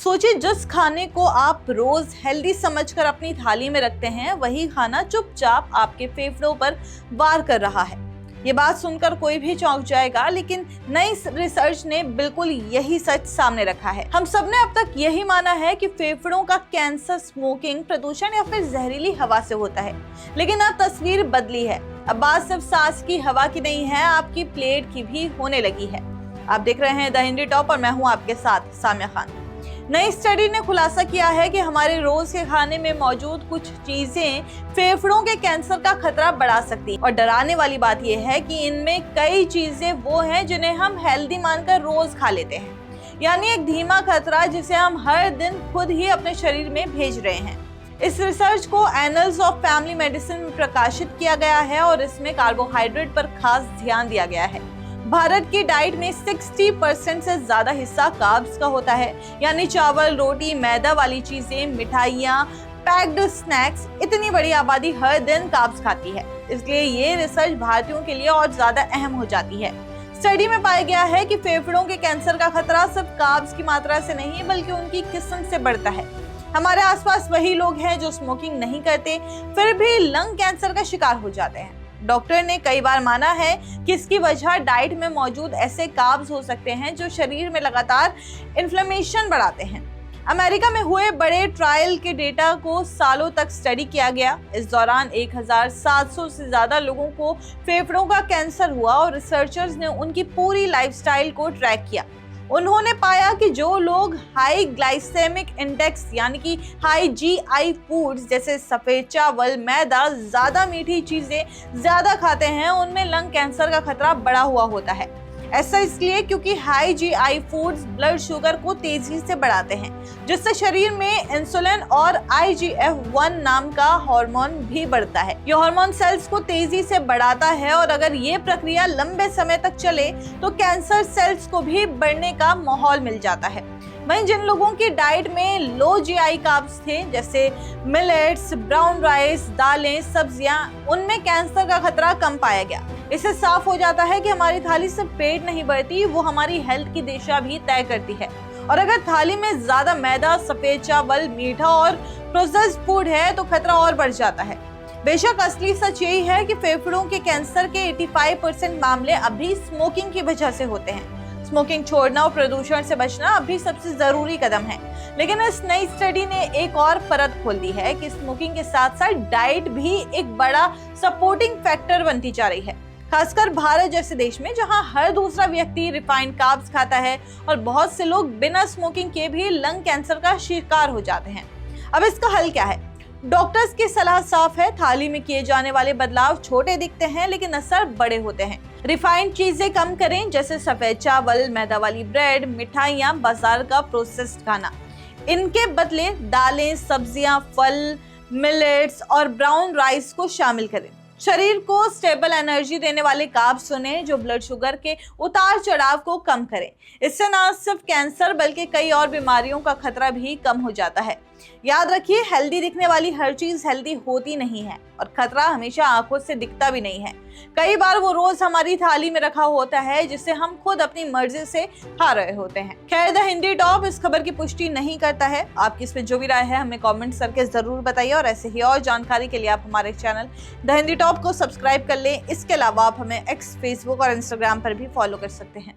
सोचिए, जिस खाने को आप रोज हेल्दी समझकर अपनी थाली में रखते हैं, वही खाना चुपचाप आपके फेफड़ों पर वार कर रहा है। ये बात सुनकर कोई भी चौंक जाएगा, लेकिन नई रिसर्च ने बिल्कुल यही सच सामने रखा है। हम सबने अब तक यही माना है कि फेफड़ों का कैंसर स्मोकिंग, प्रदूषण या फिर जहरीली हवा से होता है, लेकिन अब तस्वीर बदली है। अब बात सिर्फ सांस की हवा की नहीं है, आपकी प्लेट की भी होने लगी है। आप देख रहे हैं द हिंदी टॉप और मैं हूं आपके साथ सामिया खान। नई स्टडी ने खुलासा किया है कि हमारे रोज के खाने में मौजूद कुछ चीजें फेफड़ों के कैंसर का खतरा बढ़ा सकती हैं। और डराने वाली बात यह है कि इनमें कई चीजें वो हैं जिन्हें हम हेल्दी मानकर रोज खा लेते हैं, यानी एक धीमा खतरा जिसे हम हर दिन खुद ही अपने शरीर में भेज रहे हैं। इस रिसर्च को एनल्स ऑफ फैमिली मेडिसिन में प्रकाशित किया गया है और इसमें कार्बोहाइड्रेट पर खास ध्यान दिया गया है। भारत की डाइट में 60% से ज्यादा हिस्सा कार्ब्स का होता है, यानी चावल, रोटी, मैदा वाली चीजें, मिठाइयाँ, पैक्ड स्नैक्स। इतनी बड़ी आबादी हर दिन कार्ब्स खाती है, इसलिए ये रिसर्च भारतीयों के लिए और ज्यादा अहम हो जाती है। स्टडी में पाया गया है कि फेफड़ों के कैंसर का खतरा सिर्फ कार्ब्स की मात्रा से नहीं, बल्कि उनकी किस्म से बढ़ता है। हमारे आसपास वही लोग हैं जो स्मोकिंग नहीं करते, फिर भी लंग कैंसर का शिकार हो जाते हैं। डॉक्टर ने कई बार माना है कि इसकी वजह डाइट में मौजूद ऐसे कार्ब्स हो सकते हैं जो शरीर में लगातार इन्फ्लेमेशन बढ़ाते हैं। अमेरिका में हुए बड़े ट्रायल के डेटा को सालों तक स्टडी किया गया। इस दौरान 1700 से ज्यादा लोगों को फेफड़ों का कैंसर हुआ और रिसर्चर्स ने उनकी पूरी लाइफस्टाइल को ट्रैक किया। उन्होंने पाया कि जो लोग हाई ग्लाइसेमिक इंडेक्स यानी कि हाई जीआई फूड्स जैसे सफेद चावल, मैदा, ज्यादा मीठी चीजें ज्यादा खाते हैं, उनमें लंग कैंसर का खतरा बढ़ा हुआ होता है। ऐसा इसलिए क्योंकि high GI foods blood sugar को तेजी से बढ़ाते हैं, जिससे शरीर में इंसुलिन और IGF-1 नाम का हार्मोन भी बढ़ता है। यह हार्मोन सेल्स को तेजी से बढ़ाता है और अगर ये प्रक्रिया लंबे समय तक चले तो कैंसर सेल्स को भी बढ़ने का माहौल मिल जाता है। वहीं जिन लोगों की डाइट में लो जीआई कार्ब्स थे, जैसे मिलेट्स, ब्राउन राइस, दालें, सब्जियां, उनमें कैंसर का खतरा कम पाया गया। इससे साफ हो जाता है कि हमारी थाली सिर्फ पेट नहीं भरती, वो हमारी हेल्थ की दिशा भी तय करती है। और अगर थाली में ज्यादा मैदा, सफेद चावल, मीठा और प्रोसेस्ड फूड है तो खतरा और बढ़ जाता है। बेशक असली सच यही है कि फेफड़ों के कैंसर के 85% मामले अभी स्मोकिंग की वजह से होते हैं। स्मोकिंग छोड़ना और प्रदूषण से बचना अभी सबसे जरूरी कदम है। लेकिन इस नई स्टडी ने एक और परत खोल दी है कि स्मोकिंग के साथ साथ डाइट भी एक बड़ा सपोर्टिंग फैक्टर बनती जा रही है, खासकर भारत जैसे देश में जहां हर दूसरा व्यक्ति रिफाइंड कार्ब्स खाता है और बहुत से लोग बिना स्मोकिंग के भी लंग कैंसर का शिकार हो जाते हैं। अब इसका हल क्या है? डॉक्टर्स की सलाह साफ है, थाली में किए जाने वाले बदलाव छोटे दिखते हैं लेकिन असर बड़े होते हैं। रिफाइंड चीजें कम करें, जैसे सफेद चावल, मैदा वाली ब्रेड, मिठाइयाँ, बाजार का प्रोसेस्ड खाना। इनके बदले दालें, सब्जियां, फल, मिलेट्स और ब्राउन राइस को शामिल करें। शरीर को स्टेबल एनर्जी देने वाले कार्ब्स चुनें जो ब्लड शुगर के उतार चढ़ाव को कम करें। इससे न सिर्फ कैंसर बल्कि कई और बीमारियों का खतरा भी कम हो जाता है। याद रखिए, हेल्दी दिखने वाली हर चीज हेल्दी होती नहीं है और खतरा हमेशा आंखों से दिखता भी नहीं है। कई बार वो रोज हमारी थाली में रखा होता है जिसे हम खुद अपनी मर्जी से खा रहे होते हैं। खैर, द हिंदी टॉप इस खबर की पुष्टि नहीं करता है। आपकी इस पे जो भी राय है हमें कमेंट करके जरूर बताइए और ऐसे ही और जानकारी के लिए आप हमारे चैनल द हिंदी टॉप को सब्सक्राइब कर लें। इसके अलावा आप हमें एक्स, फेसबुक और इंस्टाग्राम पर भी फॉलो कर सकते हैं।